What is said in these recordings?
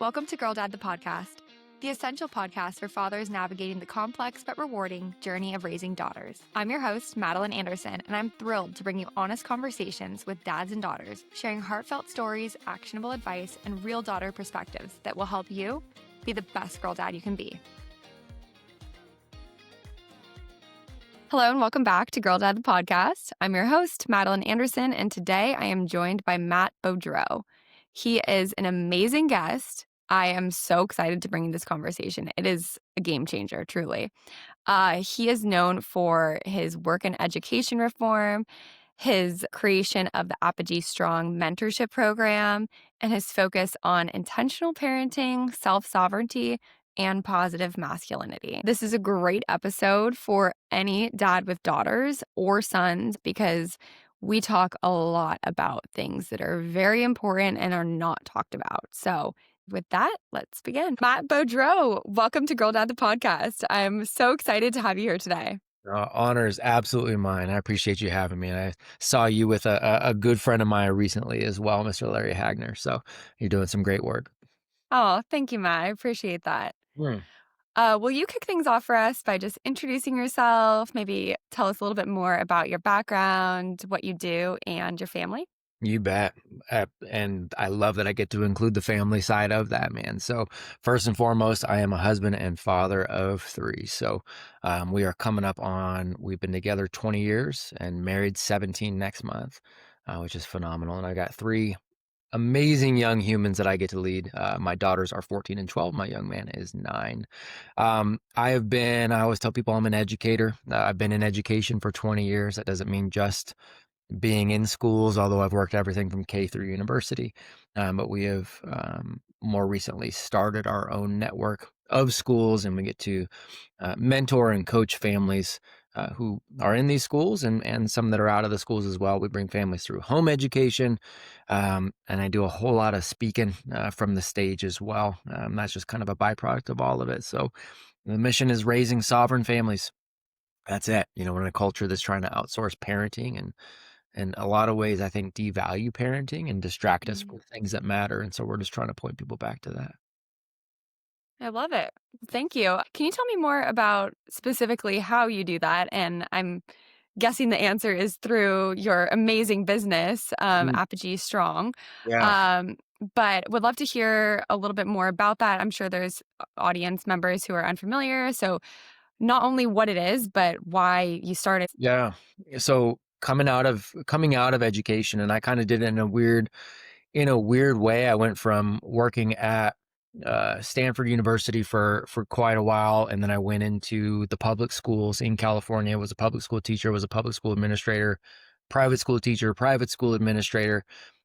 Welcome to Girl Dad, the podcast, the essential podcast for fathers navigating the complex but rewarding journey of raising daughters. I'm your host, Madeline Anderson, and I'm thrilled to bring you honest conversations with dads and daughters, sharing heartfelt stories, actionable advice, and real daughter perspectives that will help you be the best girl dad you can be. Hello and welcome back to Girl Dad, the podcast. I'm your host, Madeline Anderson, and today I am joined by Matt Beaudreau. He is an amazing guest. I am so excited to bring you this conversation. It is a game changer, truly. He is known for his work in education reform, his creation of the Apogee Strong mentorship program, and his focus on intentional parenting, self-sovereignty, and positive masculinity. This is a great episode for any dad with daughters or sons because we talk a lot about things that are very important and are not talked about. So with that, let's begin. Matt Beaudreau, welcome to Girl Dad, the podcast. I'm so excited to have you here today. Honor is absolutely mine. I appreciate you having me. And I saw you with a good friend of mine recently as well, Mr. Larry Hagner. So you're doing some great work. Oh, thank you, Matt. I appreciate that. Will you kick things off for us by just introducing yourself? Maybe tell us a little bit more about your background, what you do, and your family? You bet. And I love that I get to include the family side of that, man. So first and foremost, I am a husband and father of 3. So we are coming up on, we've been together 20 years and married 17 next month, which is phenomenal. And I got 3 amazing young humans that I get to lead. My daughters are 14 and 12. My young man is 9. I always tell people I'm an educator. I've been in education for 20 years. That doesn't mean just being in schools, although I've worked everything from K through university. But we have more recently started our own network of schools, and we get to mentor and coach families who are in these schools and some that are out of the schools as well. We bring families through home education, and I do a whole lot of speaking from the stage as well. That's just kind of a byproduct of all of it. So the mission is raising sovereign families. That's it. You know, we're in a culture that's trying to outsource parenting and in a lot of ways, I think, devalue parenting and distract us from things that matter. And so we're just trying to point people back to that. I love it. Thank you. Can you tell me more about specifically how you do that? And I'm guessing the answer is through your amazing business, Apogee Strong. Yeah. But would love to hear a little bit more about that. I'm sure there's audience members who are unfamiliar. So not only what it is, but why you started. Yeah. So coming out of education, and I kind of did it in a weird way. I went from working at Stanford University for quite a while, and then I went into the public schools in California. Was a public school teacher, was a public school administrator, private school teacher, private school administrator,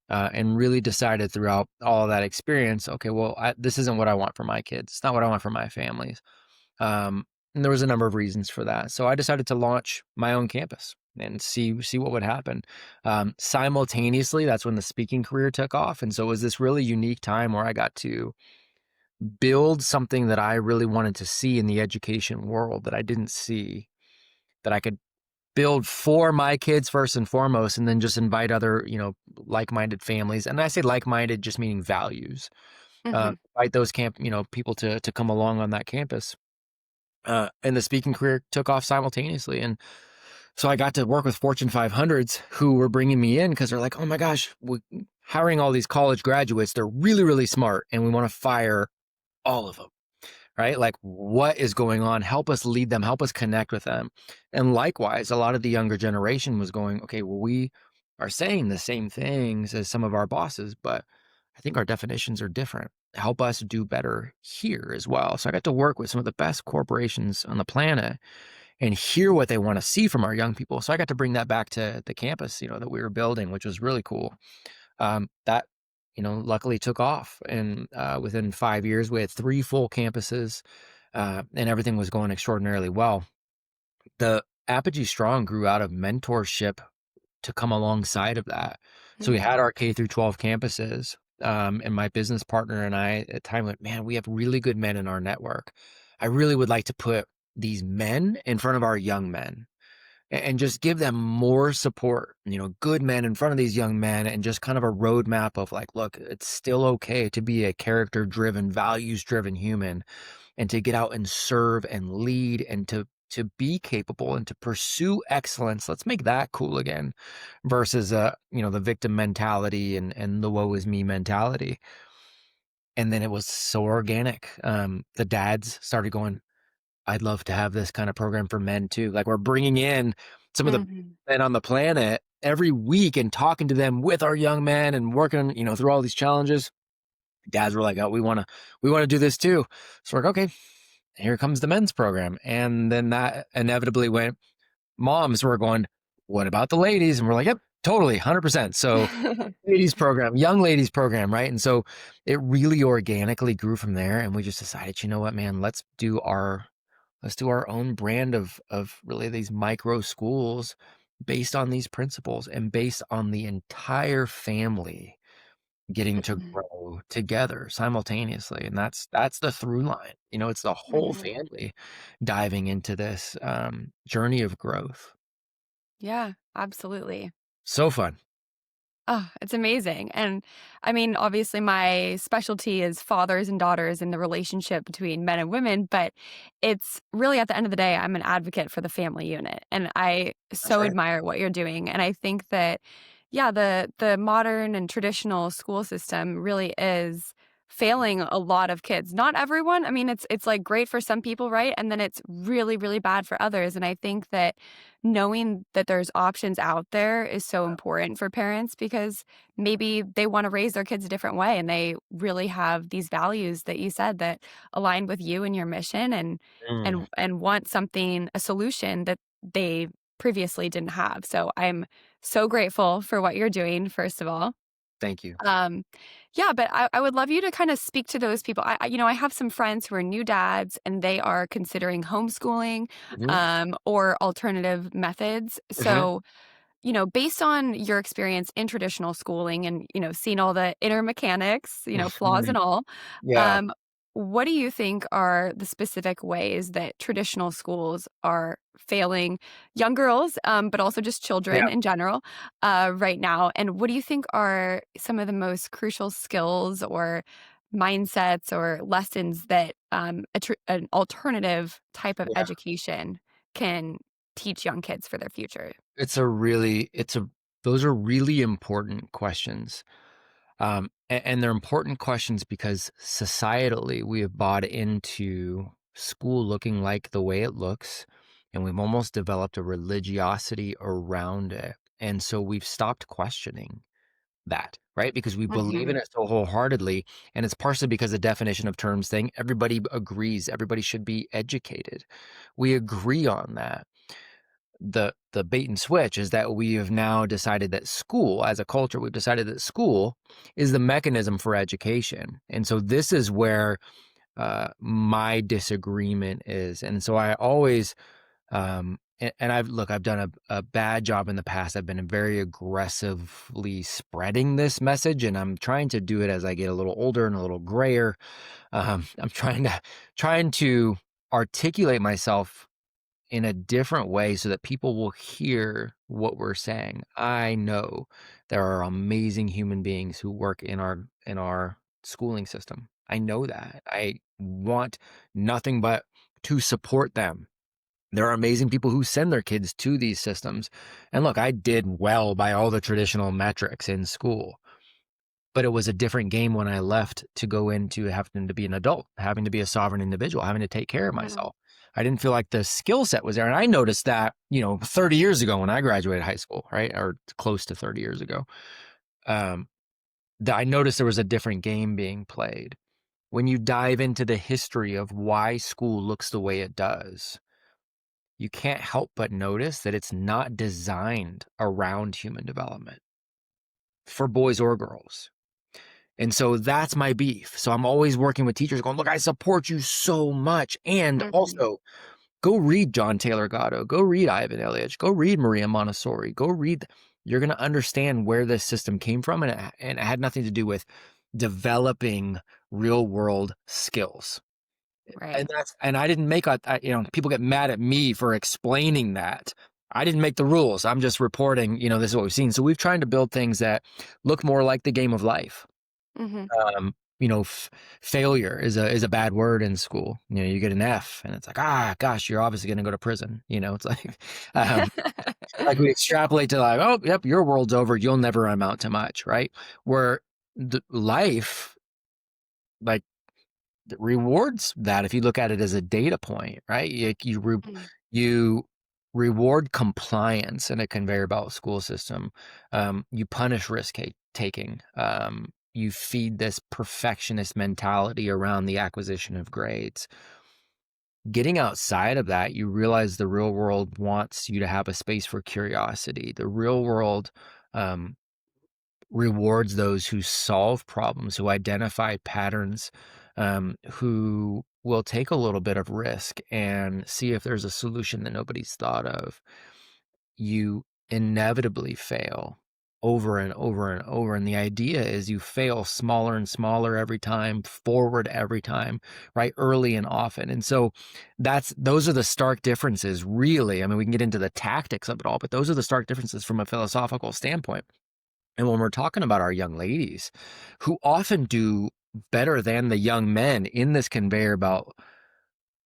and really decided throughout all of that experience, okay, well, this isn't what I want for my kids. It's not what I want for my families. And there was a number of reasons for that. So I decided to launch my own campus and see what would happen. Simultaneously, that's when the speaking career took off. And so it was this really unique time where I got to build something that I really wanted to see in the education world that I didn't see, that I could build for my kids first and foremost, and then just invite other, like-minded families. And I say like-minded, just meaning values. Invite those people to come along on that campus. And the speaking career took off simultaneously. And so I got to work with Fortune 500s who were bringing me in because they're like, oh my gosh, we're hiring all these college graduates. They're really, really smart. And we want to fire all of them, right? Like, what is going on? Help us lead them. Help us connect with them. And likewise, a lot of the younger generation was going, okay, well, we are saying the same things as some of our bosses, but I think our definitions are different. Help us do better here as well. So I got to work with some of the best corporations on the planet and hear what they want to see from our young people. So I got to bring that back to the campus, that we were building, which was really cool. That, luckily took off. And within 5 years, we had 3 full campuses, and everything was going extraordinarily well. The Apogee Strong grew out of mentorship to come alongside of that. So we had our K through 12 campuses. And my business partner and I at the time went, man, we have really good men in our network. I really would like to put these men in front of our young men. and just give them more support, good men in front of these young men, and just kind of a roadmap of like, look, it's still okay to be a character driven, values driven human, and to get out and serve and lead, and to be capable and to pursue excellence. Let's make that cool again, versus the victim mentality and the woe is me mentality. And then it was so organic. The dads started going, I'd love to have this kind of program for men too. Like, we're bringing in some of the Mhm. men on the planet every week and talking to them with our young men and working, through all these challenges. Dads were like, oh, we want to do this too. So we're like, okay, here comes the men's program. And then that inevitably went, moms were going, what about the ladies? And we're like, yep, totally, 100%. So ladies program, young ladies program, right? And so it really organically grew from there. And we just decided, you know what, man, let's do our own brand of really these micro schools based on these principles and based on the entire family getting to Mhm. grow together simultaneously. And that's the through line. It's the whole Mhm. family diving into this journey of growth. Yeah, absolutely. So fun. Oh, it's amazing. And I mean, obviously, my specialty is fathers and daughters and the relationship between men and women, but it's really at the end of the day, I'm an advocate for the family unit. And I That's so right. admire what you're doing. And I think that, yeah, the modern and traditional school system really is failing a lot of kids. Not everyone. I mean, it's like great for some people, right? And then it's really, really bad for others. And I think that knowing that there's options out there is so important for parents because maybe they want to raise their kids a different way and they really have these values that you said that align with you and your mission and Mm, and want something a solution that they previously didn't have. So I'm so grateful for what you're doing first of all. thank you. Um, yeah, but I would love you to kind of speak to those people. I have some friends who are new dads and they are considering homeschooling, Hmm. or alternative methods. Hmm. So, based on your experience in traditional schooling and, seeing all the inner mechanics, flaws and all, Yeah. um, what do you think are the specific ways that traditional schools are failing young girls, but also just Yeah. children in general, right now? And what do you think are some of the most crucial skills or mindsets or lessons that an alternative type of Yeah. education can teach young kids for their future? Those are really important questions. And they're important questions because societally we have bought into school looking like the way it looks, and we've almost developed a religiosity around it. And so we've stopped questioning that, right? Because we believe in Mhm. it so wholeheartedly. And it's partially because the definition of terms thing, everybody agrees, everybody should be educated. We agree on that. The bait and switch is that we have now decided that school, as a culture, we've decided that school is the mechanism for education. And so this is where my disagreement is. And so I always and I've done a bad job in the past. I've been very aggressively spreading this message, and I'm trying to do it as I get a little older and a little grayer. I'm trying to articulate myself in a different way so that people will hear what we're saying. I know there are amazing human beings who work in our schooling system. I know that. I want nothing but to support them. There are amazing people who send their kids to these systems. And look, I did well by all the traditional metrics in school, but it was a different game when I left to go into having to be an adult, having to be a sovereign individual, having to take care of Mhm. myself. I didn't feel like the skill set was there. And I noticed that, 30 years ago when I graduated high school, right? Or close to 30 years ago, um, that I noticed there was a different game being played. When you dive into the history of why school looks the way it does, you can't help but notice that it's not designed around human development for boys or girls. And so that's my beef. So I'm always working with teachers going, look, I support you so much. And Mhm. also go read John Taylor Gatto, go read Ivan Ilyich, go read Maria Montessori, go read. You're going to understand where this system came from. And it had nothing to do with developing real world skills. Right. And I didn't make people get mad at me for explaining that. I didn't make the rules. I'm just reporting, this is what we've seen. So we've tried to build things that look more like the game of life. Mhm. Um, failure is a bad word in school. You get an F and it's like, gosh, you're obviously going to go to prison. It's like, um, like we extrapolate to like, oh, yep, your world's over. You'll never amount to much, right? Where the life, like, rewards that if you look at it as a data point, right? Mm. You reward compliance in a conveyor belt school system. You punish taking. You feed this perfectionist mentality around the acquisition of grades. Getting outside of that, you realize the real world wants you to have a space for curiosity. The real world um, rewards those who solve problems, who identify patterns, who will take a little bit of risk and see if there's a solution that nobody's thought of. You inevitably fail over and over and over. And the idea is you fail smaller and smaller every time, forward every time, right? Early and often. And so those are the stark differences, really. I mean, we can get into the tactics of it all, but those are the stark differences from a philosophical standpoint. And when we're talking about our young ladies who often do better than the young men in this conveyor belt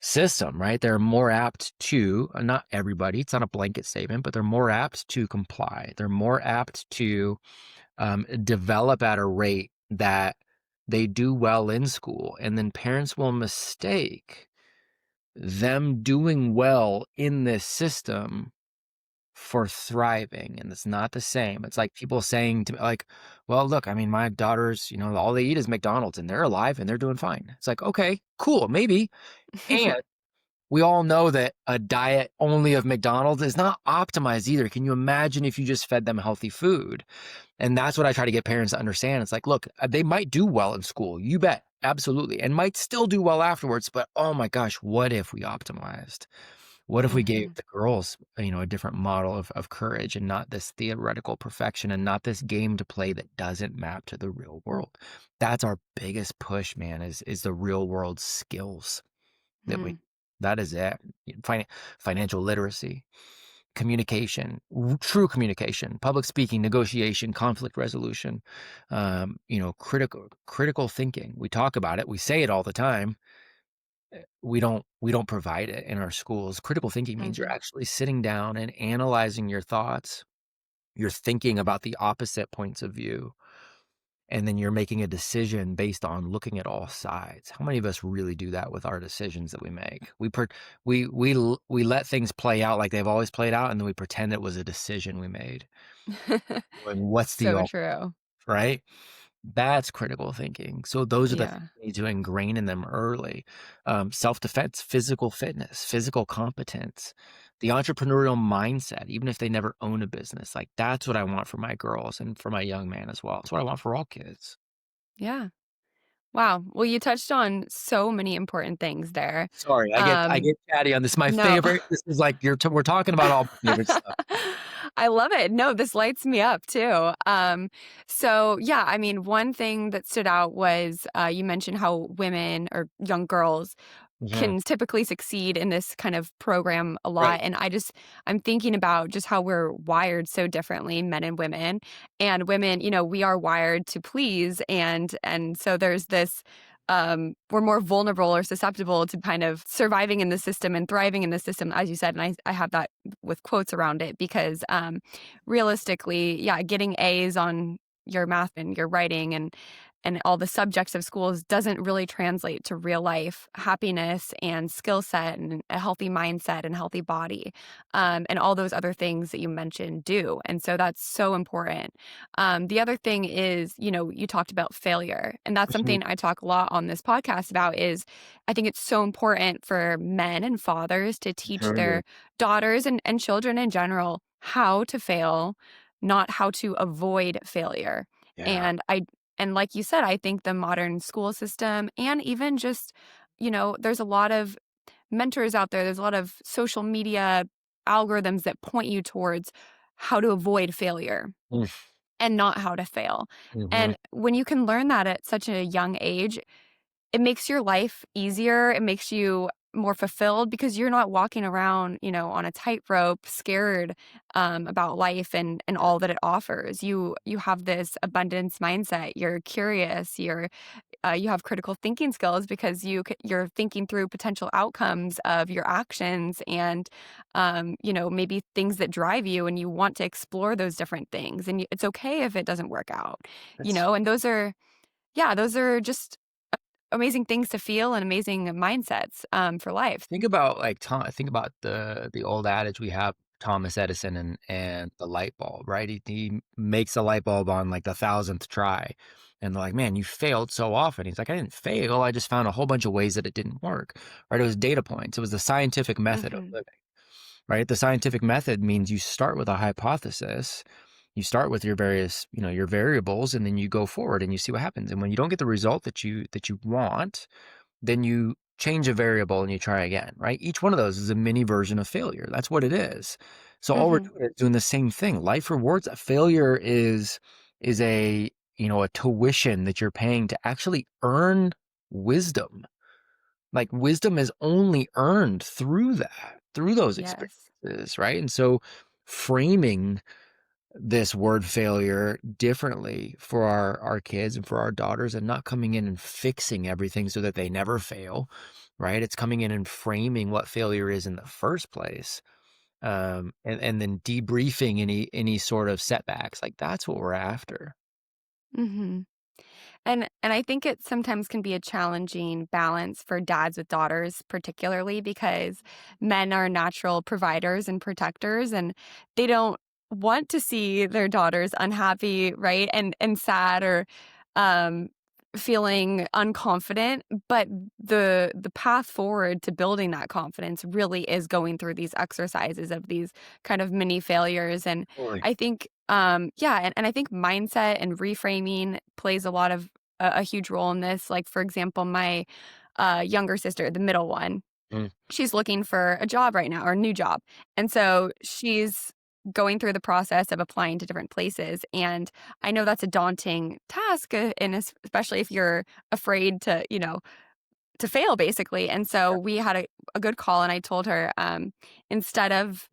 system, right? They're more apt to, not everybody, it's not a blanket statement, but they're more apt to comply. They're more apt to develop at a rate that they do well in school. And then parents will mistake them doing well in this system for thriving, and it's not the same. It's like people saying to me, like, "Well, look, I mean, my daughters, all they eat is McDonald's, and they're alive and they're doing fine." It's like, okay, cool, maybe. And we all know that a diet only of McDonald's is not optimized either. Can you imagine if you just fed them healthy food? And that's what I try to get parents to understand. It's like, look, they might do well in school, you bet, absolutely, and might still do well afterwards. But oh my gosh, what if we optimized? What if we gave Mhm. the girls, a different model of courage and not this theoretical perfection and not this game to play that doesn't map to the real world? That's our biggest push, man, is the real world skills that we Mm. that is it. Financial literacy, communication, true communication, public speaking, negotiation, conflict resolution, critical thinking. We talk about it, we say it all the time, we don't provide it in our schools. Critical thinking means you're Mhm. actually sitting down and analyzing your thoughts. You're thinking about the opposite points of view, and then you're making a decision based on looking at all sides. How many of us really do that with our decisions that we make? We let things play out like they've always played out, and then we pretend it was a decision we made. Going, what's the So alt, true. right? That's critical thinking. So those are the things Yeah. we need to ingrain in them early. Self-defense, physical fitness, physical competence, the entrepreneurial mindset, even if they never own a business. Like that's what I want for my girls and for my young man as well. It's what I want for all kids. Yeah. Wow. Well, you touched on so many important things there. Sorry, I Um, get chatty on this. My no. favorite. This is like we're talking about all my favorite stuff. I love it. No, this lights me up too. So yeah, I mean, one thing that stood out was you mentioned how women or young girls Mhm. can typically succeed in this kind of program a lot. Right. And I'm thinking about just how we're wired so differently, men and women. And women, we are wired to please. And so there's this we're more vulnerable or susceptible to kind of surviving in the system and thriving in the system, as you said. And I have that with quotes around it because realistically, yeah, getting A's on your math and your writing and all the subjects of schools doesn't really translate to real life happiness and skill set and a healthy mindset and healthy body, and all those other things that you mentioned do. And so that's so important. The other thing is, you talked about failure, and that's Mhm. something I talk a lot on this podcast about. Is I think it's so important for men and fathers to teach Mhm. their daughters and children in general how to fail, not how to avoid failure. Yeah. And like you said, I think the modern school system and even just, there's a lot of mentors out there, there's a lot of social media algorithms that point you towards how to avoid failure Mm. and not how to fail. Mhm. And when you can learn that at such a young age, it makes your life easier. It makes you more fulfilled because you're not walking around, on a tightrope, scared about life and all that it offers. You have this abundance mindset. You're curious. You have critical thinking skills because you're thinking through potential outcomes of your actions and maybe things that drive you, and you want to explore those different things. And it's okay if it doesn't work out, That's and those are just amazing things to feel and amazing mindsets for life. Think about like think about the old adage we have, Thomas Edison and the light bulb, right? He makes a light bulb on like the thousandth try. And they're like, man, you failed so often. He's like, I didn't fail. I just found a whole bunch of ways that it didn't work. Right. It was data points. It was the scientific method of Hmm. living. Right. The scientific method means you start with a hypothesis. You start with your various, your variables, and then you go forward and you see what happens. And when you don't get the result that you want, then you change a variable and you try again, right? Each one of those is a mini version of failure. That's what it is. So all we're Hmm. doing is doing the same thing. Life rewards failure is a tuition that you're paying to actually earn wisdom. Like wisdom is only earned through that, through those Yes. experiences, right? And so framing this word failure differently for our kids and for our daughters, and not coming in and fixing everything so that they never fail, right? It's coming in and framing what failure is in the first place, and then debriefing any sort of setbacks. Like that's what we're after. Hmm. And I think it sometimes can be a challenging balance for dads with daughters, particularly because men are natural providers and protectors, and they don't want to see their daughters unhappy, right? And sad or um feeling unconfident. But the path forward to building that confidence really is going through these exercises of these kind of mini failures. And Totally. I think and I think mindset and reframing plays a huge role in this. Like, for example, my younger sister, the middle one, Mm. she's looking for a job right now, or a new job. And so she's going through the process of applying to different places. And I know that's a daunting task, and especially if you're afraid to fail, basically. And so we had a good call, and I told her, instead of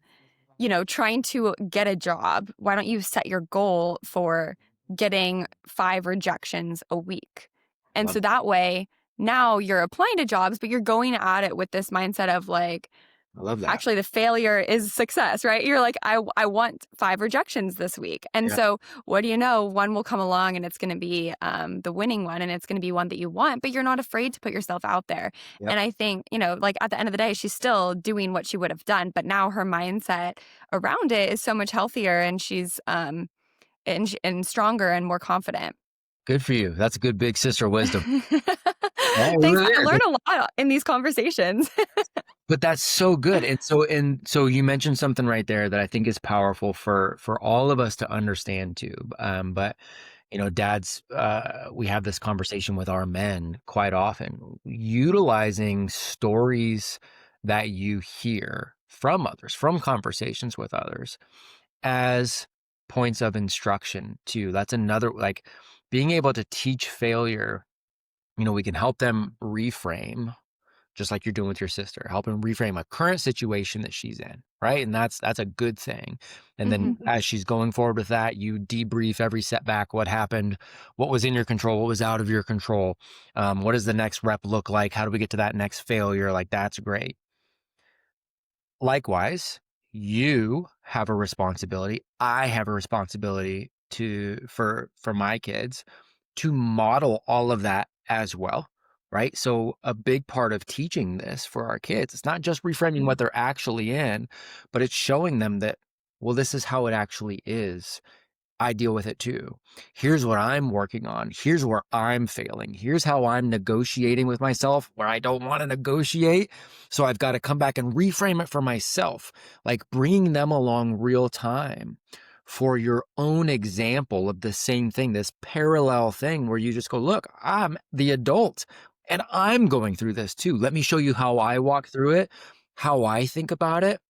trying to get a job, why don't you set your goal for getting 5 rejections a week? And Love so that way, now you're applying to jobs, but you're going at it with this mindset of like, I love that. actually the failure is success, right? You're like, I want 5 rejections this week. And Yeah. so what do you know? One will come along, and it's going to be the winning one, and it's going to be one that you want, but you're not afraid to put yourself out there. Yep. And I think, like at the end of the day, she's still doing what she would have done, but now her mindset around it is so much healthier, and she's and stronger and more confident. Good for you. That's a good big sister wisdom. Yeah, it Thanks. really I is. learn a lot in these conversations. But that's so good. And so you mentioned something right there that I think is powerful for all of us to understand too. But dads, we have this conversation with our men quite often, utilizing stories that you hear from others, from conversations with others, as points of instruction too. That's another, like, being able to teach failure. We can help them reframe, just like you're doing with your sister, helping reframe a current situation that she's in, right? And that's a good thing. And then Hmm. as she's going forward with that, you debrief every setback, what happened, what was in your control, what was out of your control, what does the next rep look like, how do we get to that next failure? Like that's great. Likewise, you have a responsibility. I have a responsibility for my kids to model all of that as well, right? So a big part of teaching this for our kids, it's not just reframing what they're actually in, but it's showing them that, well, this is how it actually is. I deal with it too. Here's what I'm working on. Here's where I'm failing. Here's how I'm negotiating with myself where I don't want to negotiate. So I've got to come back and reframe it for myself, like bringing them along real time for your own example of the same thing, this parallel thing where you just go, look, I'm the adult and I'm going through this too. Let me show you how I walk through it, how I think about it.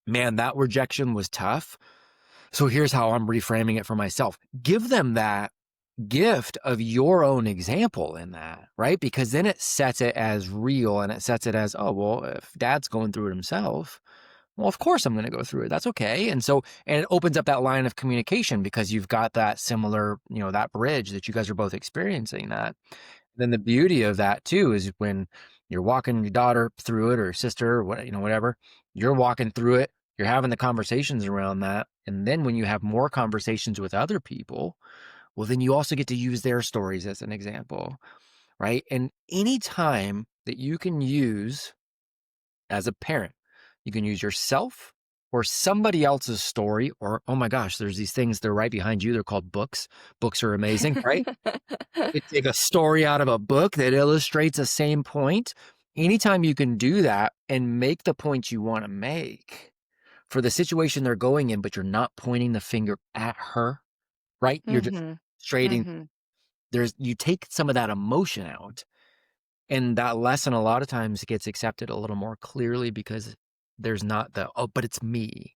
Man, that rejection was tough. So here's how I'm reframing it for myself. Give them that gift of your own example in that, right? Because then it sets it as real and it sets it as, oh, well, if dad's going through it himself, well, of course I'm going to go through it. That's okay. And it opens up that line of communication because you've got that similar, that bridge that you guys are both experiencing that. Then the beauty of that too is when you're walking your daughter through it or sister or what, whatever, you're walking through it, you're having the conversations around that. And then when you have more conversations with other people, well, then you also get to use their stories as an example, right? And any time that you can use as a parent, you can use yourself or somebody else's story, or, oh my gosh, there's these things, they're right behind you. They're called books. Books are amazing, right? You take a story out of a book that illustrates the same point. Anytime you can do that and make the point you want to make for the situation they're going in, but you're not pointing the finger at her, right? You're just Mhm. straighting. Mhm. You take some of that emotion out, and that lesson a lot of times gets accepted a little more clearly because there's not the, "Oh, but it's me,"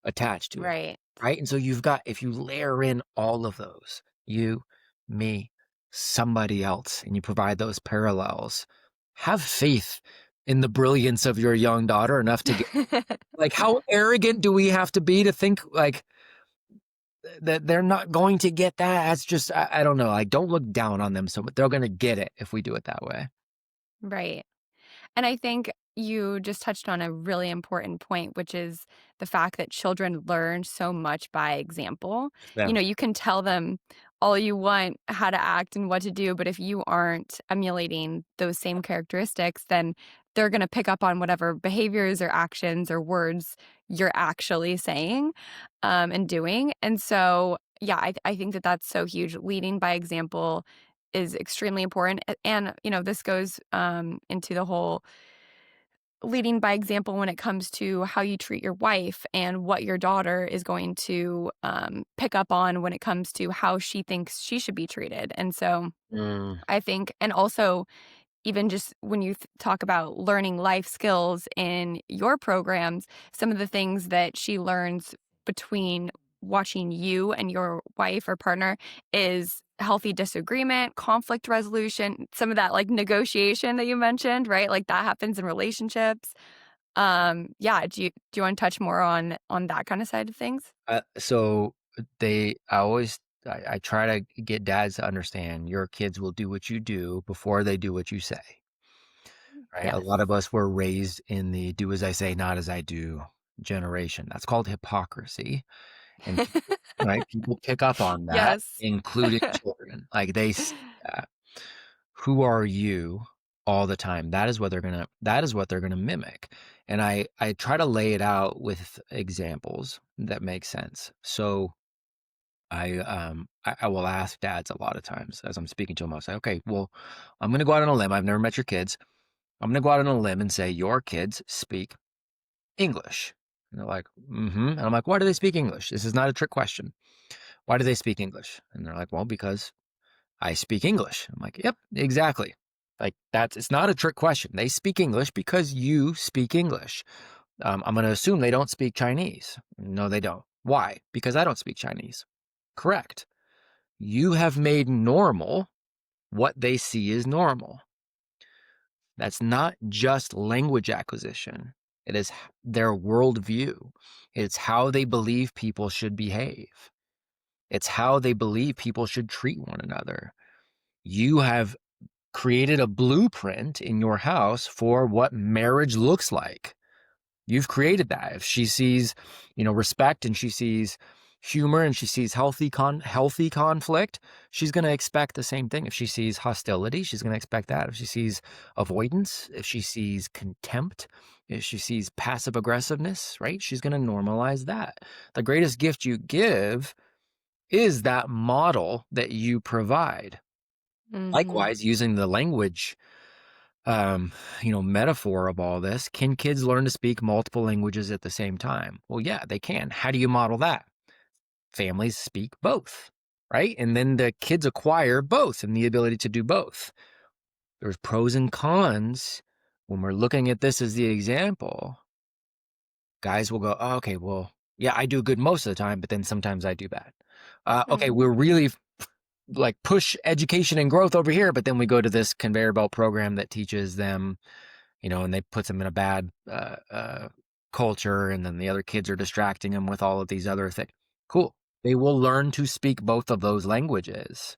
attached to it, Right. right? And so if you layer in all of those, you, me, somebody else, and you provide those parallels, have faith in the brilliance of your young daughter enough to get, like, how arrogant do we have to be to think, like, that they're not going to get that? That's just, I don't know, like, don't look down on them, so but they're gonna get it if we do it that way. Right. And I think you just touched on a really important point, which is the fact that children learn so much by example. Yeah. You can tell them all you want how to act and what to do, but if you aren't emulating those same characteristics, then they're going to pick up on whatever behaviors or actions or words you're actually saying and doing. And so, yeah, I think that that's so huge. Leading by example is extremely important. And, this goes into the whole leading by example when it comes to how you treat your wife and what your daughter is going to pick up on when it comes to how she thinks she should be treated. And so Mm. I think, and also even just when you talk about learning life skills in your programs, some of the things that she learns between watching you and your wife or partner is healthy disagreement, conflict resolution, some of that like negotiation that you mentioned, right? Like that happens in relationships. Yeah, do you want to touch more on that kind of side of things? So I try to get dads to understand your kids will do what you do before they do what you say, right? A Yes. lot of us were raised in the do as I say, not as I do generation. That's called hypocrisy. And people, right? People pick up on that, Yes. including children. Like they see that. Who are you all the time? That is what they're gonna mimic. And I try to lay it out with examples that make sense. So I will ask dads a lot of times as I'm speaking to them. I'll say, okay, well, I'm going to go out on a limb. I've never met your kids. I'm going to go out on a limb and say, your kids speak English. And they're like, mm-hmm. And I'm like, why do they speak English? This is not a trick question. Why do they speak English? And they're like, well, because I speak English. I'm like, yep, exactly. Like it's not a trick question. They speak English because you speak English. I'm going to assume they don't speak Chinese. No, they don't. Why? Because I don't speak Chinese. Correct. You have made normal what they see as normal. That's not just language acquisition. It is their worldview. It's how they believe people should behave. It's how they believe people should treat one another. You have created a blueprint in your house for what marriage looks like. You've created that. If she sees, respect and she sees humor and she sees healthy conflict, she's going to expect the same thing. If she sees hostility, she's going to expect that. If she sees avoidance, if she sees contempt, if she sees passive aggressiveness, right? She's going to normalize that. The greatest gift you give is that model that you provide. Mhm. Likewise, using the language metaphor of all this, can kids learn to speak multiple languages at the same time? Well, yeah, they can. How do you model that? Families speak both, right? And then the kids acquire both and the ability to do both. There's pros and cons. When we're looking at this as the example, guys will go, oh, okay, well, yeah, I do good most of the time, but then sometimes I do bad. Okay, Mhm. like push education and growth over here, but then we go to this conveyor belt program that teaches them, and they puts them in a bad culture, and then the other kids are distracting them with all of these other things. Cool. They will learn to speak both of those languages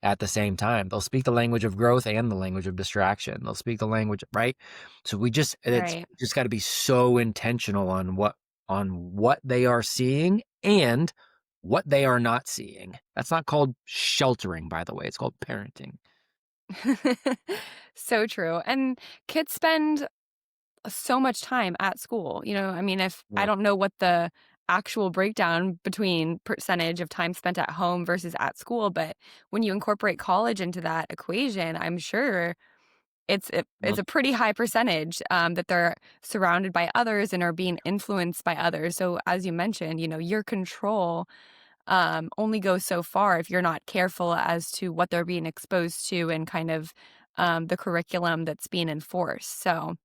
at the same time. They'll speak the language of growth and the language of distraction. They'll speak the language, right? So it's Right. just got to be so intentional on what they are seeing and what they are not seeing. That's not called sheltering, by the way. It's called parenting. So true. And kids spend so much time at school. I mean, if I Yeah. don't know what the actual breakdown between percentage of time spent at home versus at school, but when you incorporate college into that equation, I'm sure it's Well, a pretty high percentage that they're surrounded by others and are being influenced by others. So as you mentioned, your control only goes so far if you're not careful as to what they're being exposed to and kind of the curriculum that's being enforced. So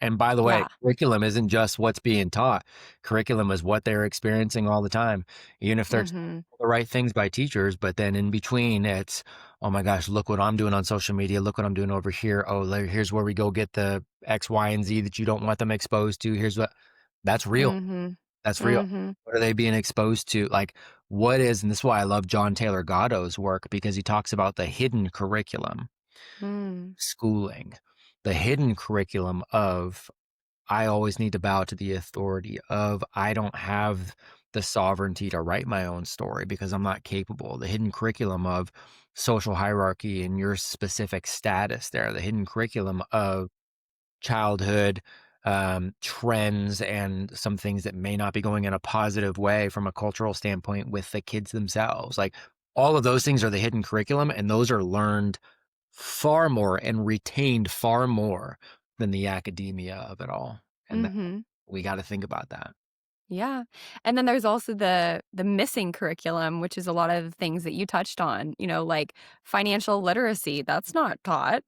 and by the way, yeah. curriculum isn't just what's being taught. Curriculum is what they're experiencing all the time, even if they're told Hmm. the right things by teachers. But then in between, it's, oh my gosh, look what I'm doing on social media. Look what I'm doing over here. Oh, here's where we go get the X, Y, and Z that you don't want them exposed to. Here's what that's real. Mhm. That's real. Mhm. What are they being exposed to? Like, what is, and this is why I love John Taylor Gatto's work because he talks about the hidden curriculum, Mm. schooling, the hidden curriculum of I always need to bow to the authority of I don't have the sovereignty to write my own story because I'm not capable. The hidden curriculum of social hierarchy and your specific status there, the hidden curriculum of childhood trends and some things that may not be going in a positive way from a cultural standpoint with the kids themselves. Like all of those things are the hidden curriculum, and those are learned far more and retained far more than the academia of it all. And Mhm. we got to think about that. Yeah. And then there's also the missing curriculum, which is a lot of the things that you touched on, like financial literacy, that's not taught.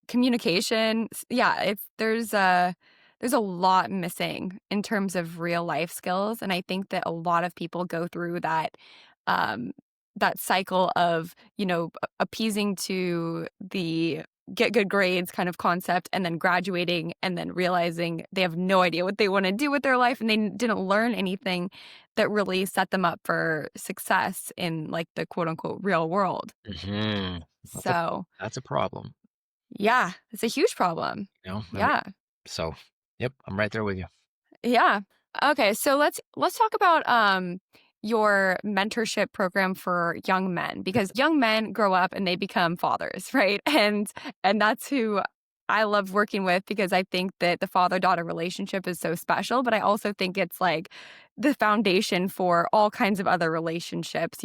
Communication, yeah, it's there's a lot missing in terms of real life skills, and I think that a lot of people go through um that cycle of, appeasing to the get good grades kind of concept and then graduating and then realizing they have no idea what they want to do with their life and they didn't learn anything that really set them up for success in like the quote unquote real world. Hmm. That's a So, that's a problem. yeah, it's a huge problem. I mean, Yeah. so yep, I'm right there with you. Yeah. Okay, so let's talk about your mentorship program for young men because young men grow up and they become fathers, right? And that's who I love working with because I think that the father-daughter relationship is so special, but I also think it's like the foundation for all kinds of other relationships.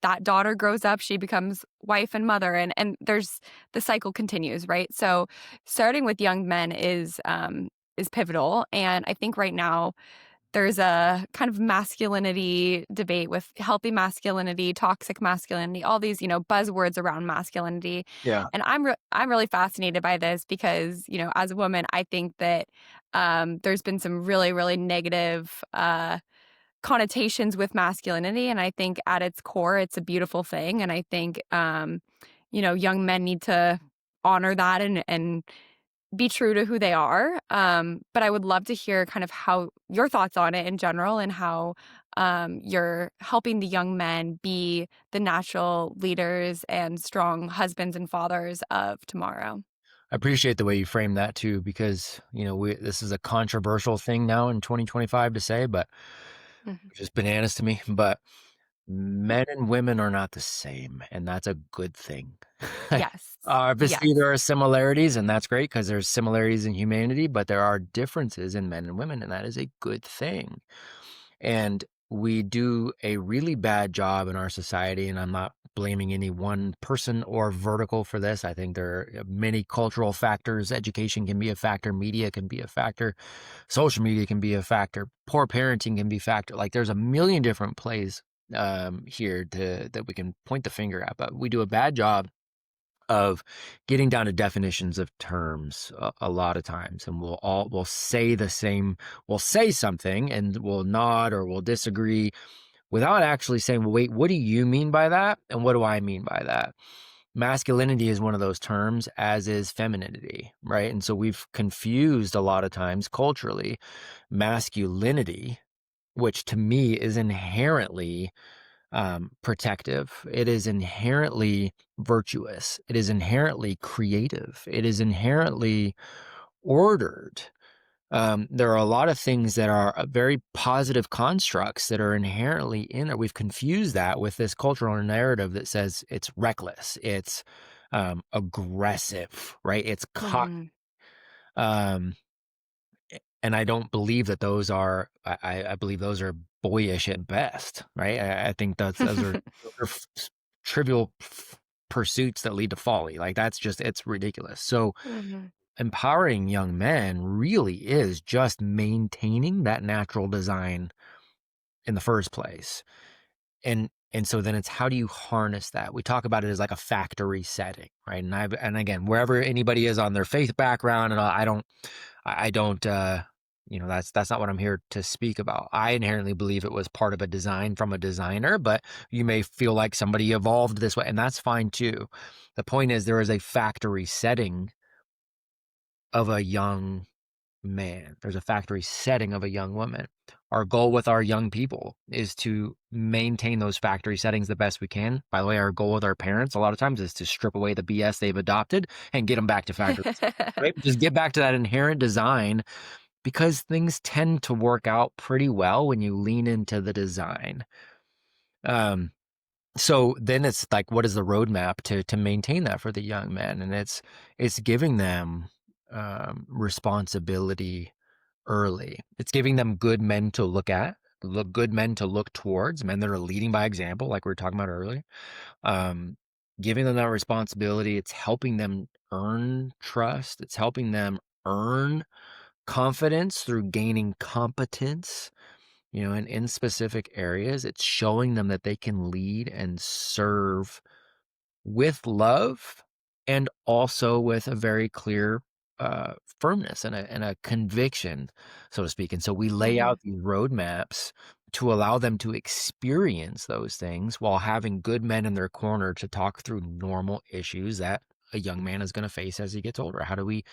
That daughter grows up, she becomes wife and mother and there's the cycle continues, right? So starting with young men is pivotal. And I think right now there's a kind of masculinity debate with healthy masculinity, toxic masculinity, all these, buzzwords around masculinity. Yeah. And I'm really fascinated by this because, as a woman, I think that there's been some really, really negative connotations with masculinity. And I think at its core, it's a beautiful thing. And I think, young men need to honor that and be true to who they are. But I would love to hear kind of how your thoughts on it in general and how you're helping the young men be the natural leaders and strong husbands and fathers of tomorrow. I appreciate the way you frame that too, because this is a controversial thing now in 2025 to say, but Mhm. just bananas to me. But men and women are not the same, and that's a good thing. Yes. Obviously, Yes. there are similarities, and that's great because there's similarities in humanity, but there are differences in men and women, and that is a good thing. And we do a really bad job in our society, and I'm not blaming any one person or vertical for this. I think there are many cultural factors. Education can be a factor, media can be a factor, social media can be a factor, poor parenting can be a factor. Like there's a million different plays here that we can point the finger at, but we do a bad job of getting down to definitions of terms a lot of times, and we'll say the same, we'll say something and we'll nod or we'll disagree without actually saying, well, wait, what do you mean by that? And what do I mean by that? Masculinity is one of those terms, as is femininity, right? And so we've confused a lot of times culturally masculinity, which to me is inherently protective. It is inherently virtuous. It is inherently creative. It is inherently ordered. There are a lot of things that are very positive constructs that are inherently in there. We've confused that with this cultural narrative that says it's reckless, it's aggressive, right? It's cocky. Mhm. Um, and I don't believe that those are. I believe those are boyish at best, right? I think those are trivial pursuits that lead to folly. Like that's just it's ridiculous. So Mhm. empowering young men really is just maintaining that natural design in the first place. And so then it's how do you harness that? We talk about it as like a factory setting, right? And again, wherever anybody is on their faith background and all, I don't that's not what I'm here to speak about. I inherently believe it was part of a design from a designer, but you may feel like somebody evolved this way, and that's fine too. The point is there is a factory setting of a young man. There's a factory setting of a young woman. Our goal with our young people is to maintain those factory settings the best we can. By the way, our goal with our parents a lot of times is to strip away the BS they've adopted and get them back to factory, right? Just get back to that inherent design because things tend to work out pretty well when you lean into the design. Um, so then it's like, what is the roadmap to maintain that for the young men? And it's giving them responsibility early. It's giving them good men to look at, good men to look towards, men that are leading by example, like we were talking about earlier. Um, Giving them that responsibility. It's helping them earn trust. It's helping them earn confidence through gaining competence, and in specific areas. It's showing them that they can lead and serve with love and also with a very clear firmness and a conviction, so to speak. And so we lay Mhm. out these roadmaps to allow them to experience those things while having good men in their corner to talk through normal issues that a young man is going to face as he gets older. How do we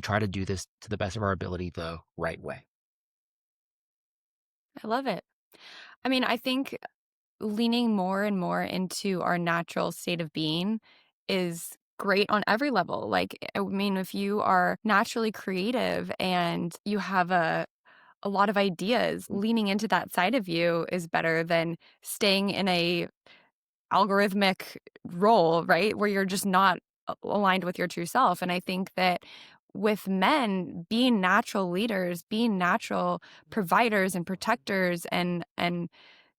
try to do this to the best of our ability the right way? I love it. I mean, I think leaning more and more into our natural state of being is great on every level. Like, I mean, if you are naturally creative and you have a lot of ideas, leaning into that side of you is better than staying in a algorithmic role, right? Where you're just not aligned with your true self. And I think that with men being natural leaders, being natural providers and protectors and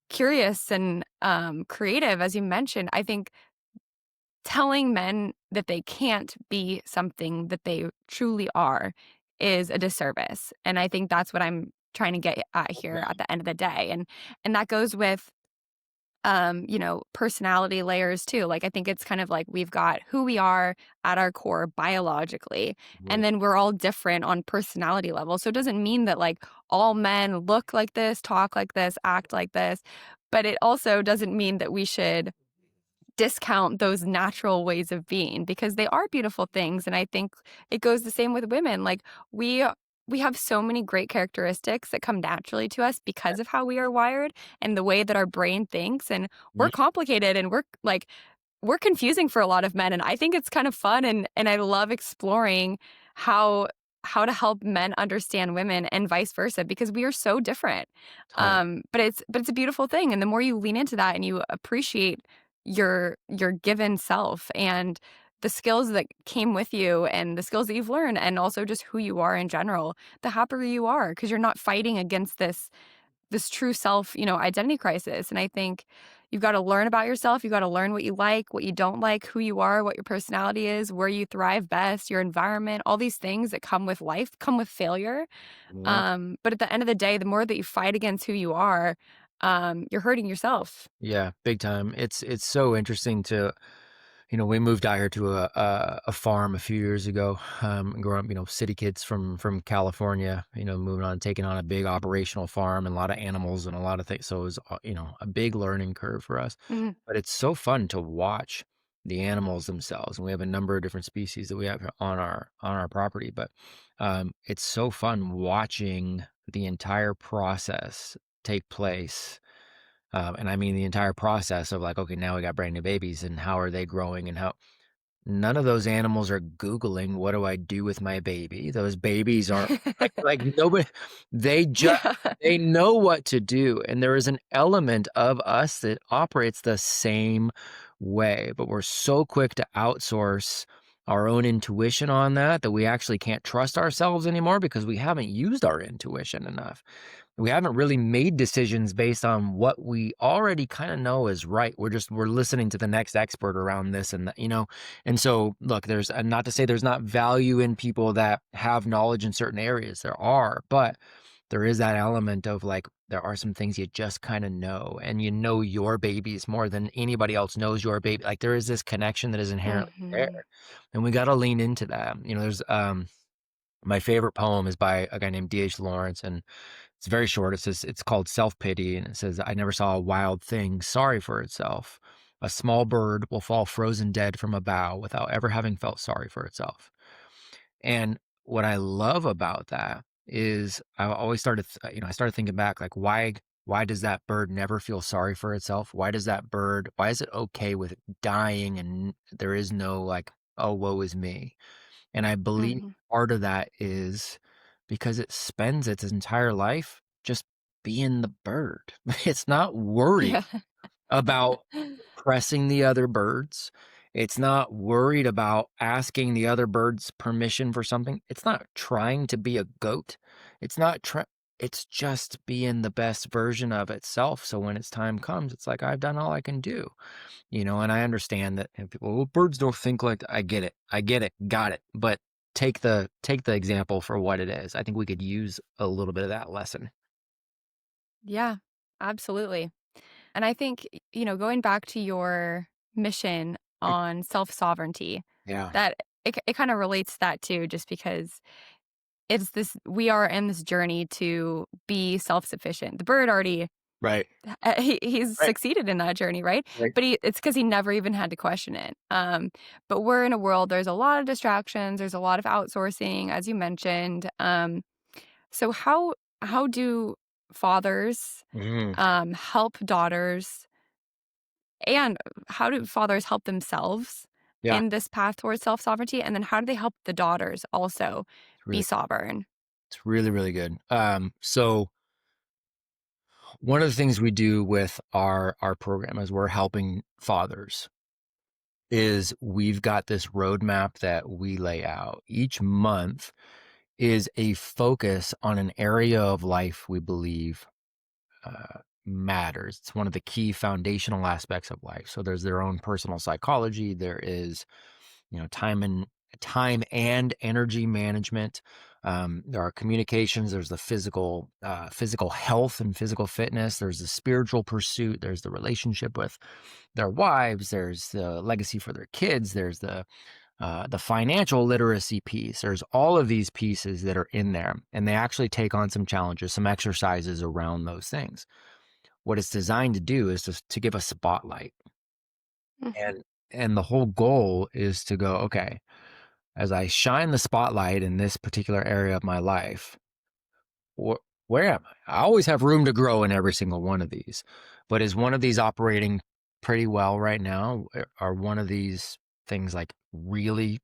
curious and creative, as you mentioned, I think telling men that they can't be something that they truly are is a disservice. And I think that's what I'm trying to get at here at the end of the day. And that goes with personality layers too. Like I think it's kind of like we've got who we are at our core biologically, and Right. then we're all different on personality level. So it doesn't mean that like all men look like this, talk like this, act like this, but it also doesn't mean that we should discount those natural ways of being because they are beautiful things. And I think it goes the same with women. Like we we have so many great characteristics that come naturally to us because of how we are wired and the way that our brain thinks. And we're Mm, complicated and we're confusing for a lot of men. And I think it's kind of fun and I love exploring how how to help men understand women and vice versa because we are so different. totally. But it's a beautiful thing. And the more you lean into that and you appreciate your given self and the skills that came with you and the skills that you've learned and also just who you are in general, the happier you are because you're not fighting against this true self, identity crisis. And I think you've got to learn about yourself. You've got to learn what you like, what you don't like, who you are, what your personality is, where you thrive best, your environment, all these things that come with life, come with failure. Yeah. But at the end of the day, the more that you fight against who you are, you're hurting yourself. Yeah, big time. It's so interesting to We moved out here to a farm a few years ago. Growing up, city kids from California, moving on, taking on a big operational farm and a lot of animals and a lot of things. So it was, a big learning curve for us. Mhm. But it's so fun to watch the animals themselves. And we have a number of different species that we have on our property. But it's so fun watching the entire process take place. And I mean the entire process of like, okay, now we got brand new babies and how are they growing and how none of those animals are Googling, "What do I do with my baby?" Those babies aren't like nobody they just Yeah. they know what to do, and there is an element of us that operates the same way, but we're so quick to outsource our own intuition on that we actually can't trust ourselves anymore because we haven't used our intuition enough. We haven't really made decisions based on what we already kind of know is right. We're listening to the next expert around this and that, and so, look, there's not to say there's not value in people that have knowledge in certain areas. There are, but there is that element of like, there are some things you just kind of know, and your babies more than anybody else knows your baby. Like, there is this connection that is inherently there, Mhm. and we got to lean into that. There's my favorite poem is by a guy named D.H. Lawrence, and it's very short. It's called Self-Pity, and it says, "I never saw a wild thing sorry for itself. A small bird will fall frozen dead from a bough without ever having felt sorry for itself." And what I love about that is I always I started thinking back, like, why does that bird never feel sorry for itself? Why is it okay with dying and there is no like, oh, woe is me? And I believe Mhm. part of that is because it spends its entire life just being the bird. It's not worried Yeah. about pressing the other birds. It's not worried about asking the other birds permission for something. It's not trying to be a goat. It's not try it's just being the best version of itself. So when its time comes, it's like I've done all I can do. And I understand that and people, well, birds don't think like that. I get it. I get it. Got it. But take the example for what it is. I think we could use a little bit of that lesson. Yeah, absolutely. And I think, going back to your mission on self-sovereignty, Yeah. that it kind of relates to that too, just because we are in this journey to be self-sufficient. The bird already, Right. he's Right. succeeded in that journey, right? Right. But it's because he never even had to question it. But we're in a world, there's a lot of distractions, there's a lot of outsourcing, as you mentioned. So how do fathers Mhm. help daughters, and how do fathers help themselves Yeah. in this path towards self sovereignty? And then how do they help the daughters also It's be really sovereign? it's really, really good. So one of the things we do with our program as we're helping fathers is we've got this roadmap that we lay out. Each month is a focus on an area of life we believe matters. It's one of the key foundational aspects of life. So there's their own personal psychology. There is, time and energy management. There are communications. There's the physical health and physical fitness. There's the spiritual pursuit. There's the relationship with their wives. There's the legacy for their kids. There's the financial literacy piece. There's all of these pieces that are in there, and they actually take on some challenges, some exercises around those things. What it's designed to do is to give a spotlight, Mhm. and the whole goal is to go, okay, as I shine the spotlight in this particular area of my life, wh- where am I? I always have room to grow in every single one of these, but is one of these operating pretty well right now? Are one of these things like really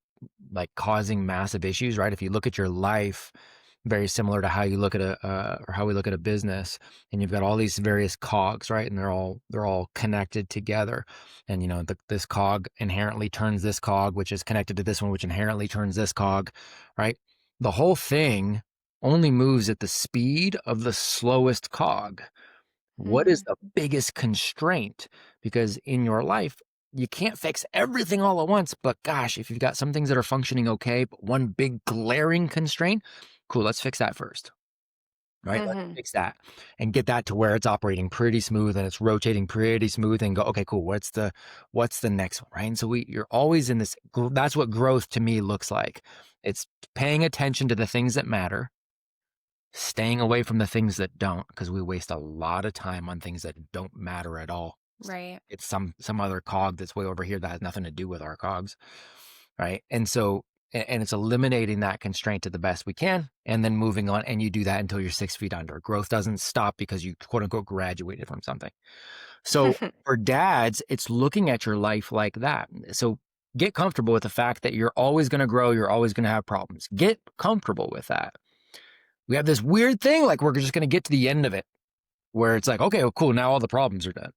like causing massive issues, right? If you look at your life, very similar to how you look at or how we look at a business, and you've got all these various cogs, right? And they're all connected together, and this cog inherently turns this cog, which is connected to this one, which inherently turns this cog, right? The whole thing only moves at the speed of the slowest cog. What is Mhm. the biggest constraint? Because in your life, you can't fix everything all at once. But gosh, if you've got some things that are functioning okay, but one big glaring constraint, cool, let's fix that first. right? Let's Mhm. fix that and get that to where it's operating pretty smooth and it's rotating pretty smooth and go, okay, cool. What's the next one, right? And so you're always in this. That's what growth to me looks like. It's paying attention to the things that matter, staying away from the things that don't, because we waste a lot of time on things that don't matter at all. Right. It's some other cog that's way over here that has nothing to do with our cogs, right? And so and it's eliminating that constraint to the best we can and then moving on, and you do that until you're 6 feet under. Growth doesn't stop because you quote unquote graduated from something. So for dads, it's looking at your life like that. So get comfortable with the fact that you're always going to grow, you're always going to have problems. Get comfortable with that. We have this weird thing like we're just going to get to the end of it where it's like, okay, well, cool, now all the problems are done.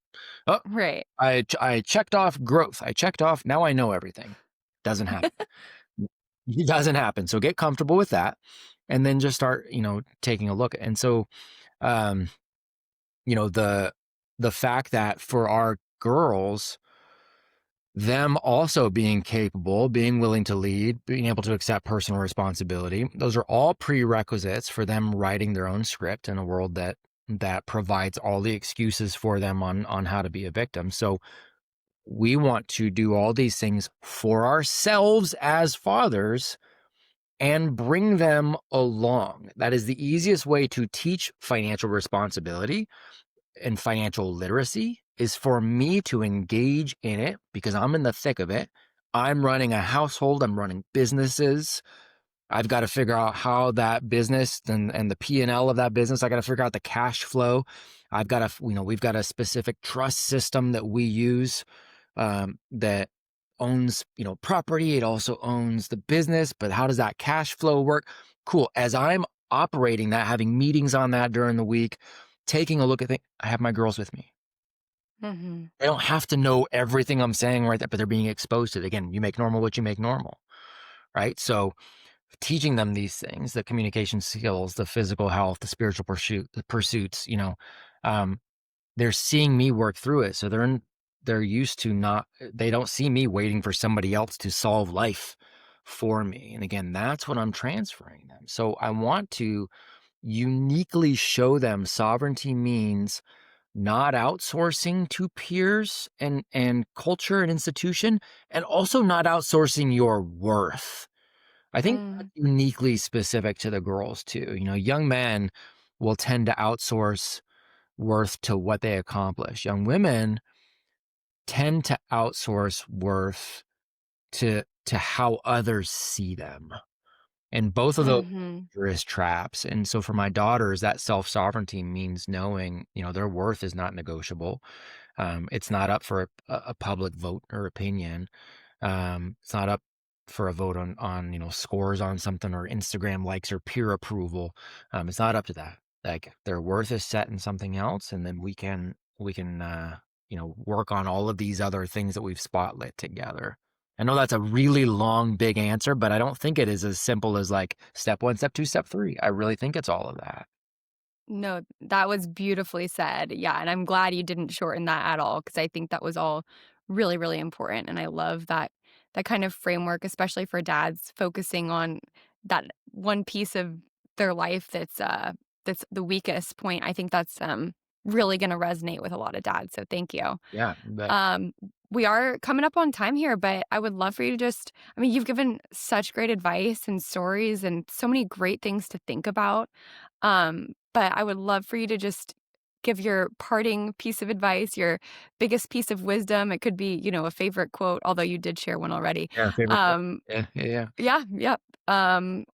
Oh, Right. I checked off growth. I checked off, now I know everything. Doesn't happen. It doesn't happen. So get comfortable with that and then just start, taking a look. And so, um, the fact that for our girls, them also being capable, being willing to lead, being able to accept personal responsibility, those are all prerequisites for them writing their own script in a world that provides all the excuses for them on how to be a victim. So we want to do all these things for ourselves as fathers and bring them along. That is the easiest way to teach financial responsibility and financial literacy is for me to engage in it because I'm in the thick of it. I'm running a household, I'm running businesses. I've got to figure out how that business and the P&L of that business, I got to figure out the cash flow. I've got to, we've got a specific trust system that we use that owns, property. It also owns the business, but how does that cash flow work? Cool. As I'm operating that, having meetings on that during the week, taking a look at things, I have my girls with me. Mhm. They don't have to know everything I'm saying right there, but they're being exposed to it. Again, you make normal what you make normal, right? So teaching them these things, the communication skills, the physical health, the spiritual pursuits, um, they're seeing me work through it. So they're used to not, they don't see me waiting for somebody else to solve life for me. And again, that's what I'm transferring them. So I want to uniquely show them sovereignty means not outsourcing to peers and culture and institution, and also not outsourcing your worth. I think that's Mm. uniquely specific to the girls too. Young men will tend to outsource worth to what they accomplish. Young women tend to outsource worth to how others see them. And both of those Mhm. are dangerous traps. And so for my daughters, that self-sovereignty means knowing, their worth is not negotiable. It's not up for a public vote or opinion. It's not up for a vote on scores on something or Instagram likes or peer approval. It's not up to that. Like their worth is set in something else, and then we can work on all of these other things that we've spotlit together. I know that's a really long, big answer, but I don't think it is as simple as like step one, step two, step three. I really think it's all of that. No, that was beautifully said. Yeah, and I'm glad you didn't shorten that at all because I think that was all really, really important, and I love that kind of framework, especially for dads focusing on that one piece of their life that's the weakest point. I think that's, really gonna resonate with a lot of dads, so thank you. Yeah, but Um, we are coming up on time here, but I would love for you to just I mean, you've given such great advice and stories and so many great things to think about. But I would love for you to just give your parting piece of advice, your biggest piece of wisdom. It could be, a favorite quote, although you did share one already. yeah, favorite quote. Um, Yeah, yeah, yeah. yeah, yep.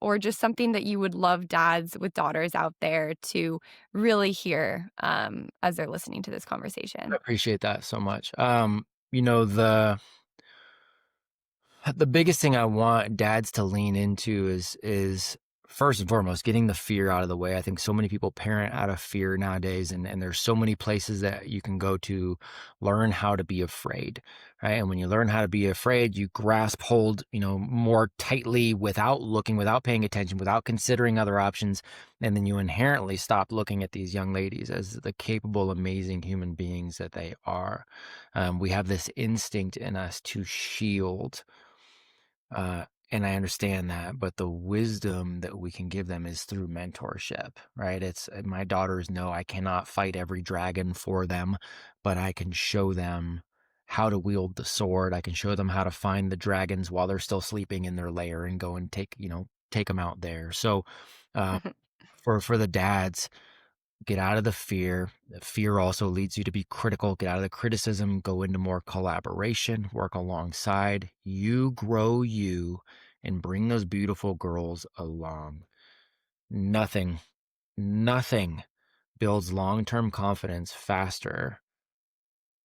Or just something that you would love dads with daughters out there to really hear as they're listening to this I conversation. appreciate that so much. The biggest thing I want dads to lean into is first and foremost getting the fear out of the way. I think so many people parent out of fear nowadays, and there's so many places that you can go to learn how to be afraid, right? And when you learn how to be afraid, you grasp hold, more tightly without looking, without paying attention, without considering other options, and then you inherently stop looking at these young ladies as the capable, amazing human beings that they are. We have this instinct in us to shield And I understand that, but the wisdom that we can give them is through mentorship, right? It's my daughters know I cannot fight every dragon for them, but I can show them how to wield the sword. I can show them how to find the dragons while they're still sleeping in their lair and go and take them out there. So, uh, for the dads, get out of the fear. The fear also leads you to be critical. Get out of the criticism, go into more collaboration, work alongside. You grow you and bring those beautiful girls along. Nothing, nothing builds long term confidence faster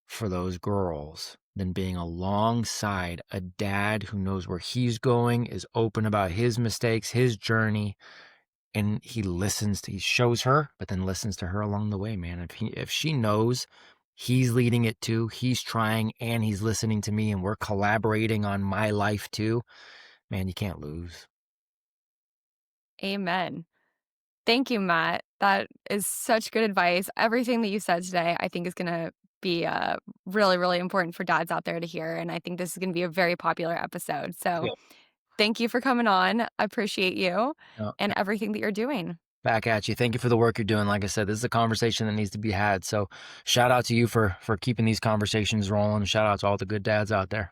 for those girls than being alongside a dad who knows where he's going, is open about his mistakes, his journey, and he shows her, but then listens to her along the way, man. If she knows he's leading it too, he's trying and he's listening to me and we're collaborating on my life too, man, you can't lose. Amen. Thank you, Matt. That is such good advice. Everything that you said today, I think is going to be really, really important for dads out there to hear. And I think this is going to be a very popular episode. So Yeah. thank you for coming on. I appreciate you No, and everything that you're doing. back at you. Thank you for the work you're doing. Like I said, this is a conversation that needs to be had. So shout out to you for keeping these conversations rolling. Shout out to all the good dads out there.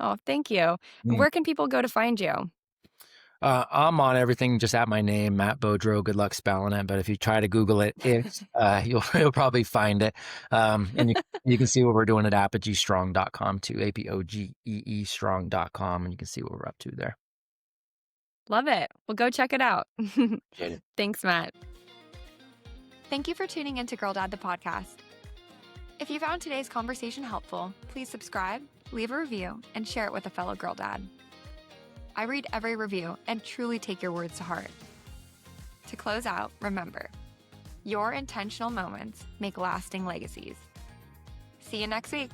Oh, thank you. Where can people go to find you? I'm on everything just at my name, Matt Beaudreau. Good luck spelling it, but if you try to Google it, you'll probably find it. And you can see what we're doing at apogeestrong.com too, APOGEE strong.com, and you can see what we're up to there. Love it. Well, go check it out. Appreciate it. Thanks, Matt. Thank you for tuning into Girl Dad, the podcast. If you found today's conversation helpful, please subscribe, leave a review, and share it with a fellow girl dad. I read every review and truly take your words to heart. To close out, remember, your intentional moments make lasting legacies. See you next week.